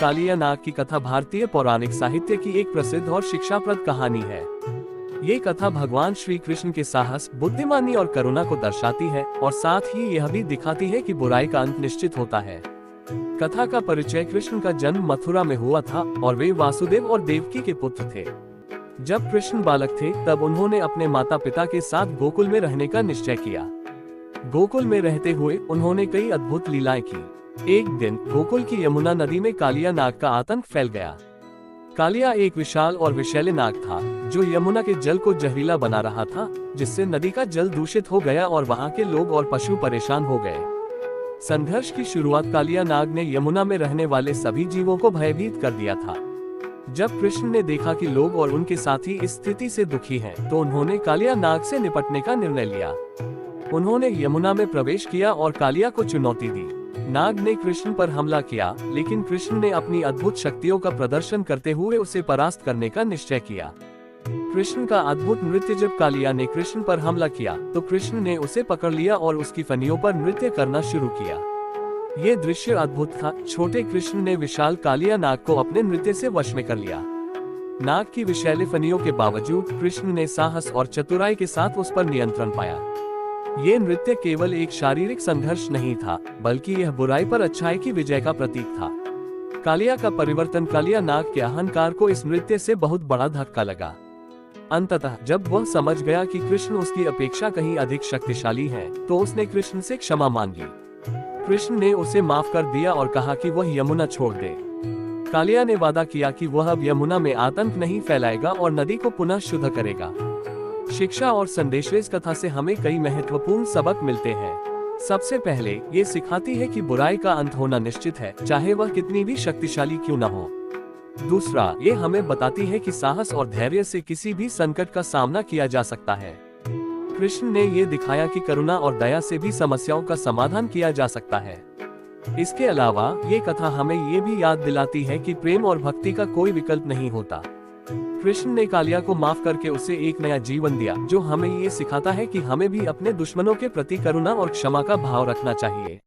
कालिया नाग की कथा भारतीय पौराणिक साहित्य की एक प्रसिद्ध और शिक्षाप्रद कहानी है। ये कथा भगवान श्री कृष्ण के साहस, बुद्धिमानी और करुणा को दर्शाती है और साथ ही यह भी दिखाती है कि बुराई का अंत निश्चित होता है। कथा का परिचय कृष्ण का जन्म मथुरा में हुआ था और वे वासुदेव और देवकी के पुत्र थे। जब कृष्ण बालक थे तब उन्होंने अपने माता पिता के साथ गोकुल में रहने का निश्चय किया। गोकुल में रहते हुए उन्होंने कई अद्भुत लीलाएं की। एक दिन गोकुल की यमुना नदी में कालिया नाग का आतंक फैल गया। कालिया एक विशाल और विषैले नाग था जो यमुना के जल को जहरीला बना रहा था, जिससे नदी का जल दूषित हो गया और वहां के लोग और पशु परेशान हो गए। संघर्ष की शुरुआत कालिया नाग ने यमुना में रहने वाले सभी जीवों को भयभीत कर दिया था। जब कृष्ण ने देखा कि लोग और उनके साथी इस स्थिति से दुखी हैं, तो उन्होंने कालिया नाग से निपटने का निर्णय लिया। उन्होंने यमुना में प्रवेश किया और कालिया को चुनौती दी। नाग ने कृष्ण पर हमला किया, लेकिन कृष्ण ने अपनी अद्भुत शक्तियों का प्रदर्शन करते हुए उसे परास्त करने का निश्चय किया। कृष्ण का अद्भुत नृत्य जब कालिया ने कृष्ण पर हमला किया तो कृष्ण ने उसे पकड़ लिया और उसकी फनियों पर नृत्य करना शुरू किया। ये दृश्य अद्भुत था। छोटे कृष्ण ने विशाल कालिया नाग को अपने नृत्य से वश में कर लिया। नाग की विषैले फनियों के बावजूद कृष्ण ने साहस और चतुराई के साथ उस पर नियंत्रण पाया। ये नृत्य केवल एक शारीरिक संघर्ष नहीं था, बल्कि यह बुराई पर अच्छाई की विजय का प्रतीक था। कालिया का परिवर्तन कालिया नाग के अहंकार को इस नृत्य से बहुत बड़ा धक्का लगा। अंततः जब वह समझ गया कि कृष्ण उसकी अपेक्षा कहीं अधिक शक्तिशाली है, तो उसने कृष्ण से क्षमा मांगी। कृष्ण ने उसे माफ कर दिया और कहा कि वह यमुना छोड़ दे। कालिया ने वादा किया कि वह अब यमुना में आतंक नहीं फैलाएगा और नदी को पुनः शुद्ध करेगा। शिक्षा और संदेश इस कथा से हमें कई महत्वपूर्ण सबक मिलते हैं। सबसे पहले ये सिखाती है कि बुराई का अंत होना निश्चित है, चाहे वह कितनी भी शक्तिशाली क्यों न हो। दूसरा, ये हमें बताती है कि साहस और धैर्य से किसी भी संकट का सामना किया जा सकता है। कृष्ण ने ये दिखाया कि करुणा और दया से भी समस्याओं का समाधान किया जा सकता है। इसके अलावा ये कथा हमें ये भी याद दिलाती है कि प्रेम और भक्ति का कोई विकल्प नहीं होता। कृष्ण ने कालिया को माफ करके उसे एक नया जीवन दिया, जो हमें ये सिखाता है कि हमें भी अपने दुश्मनों के प्रति करुणा और क्षमा का भाव रखना चाहिए।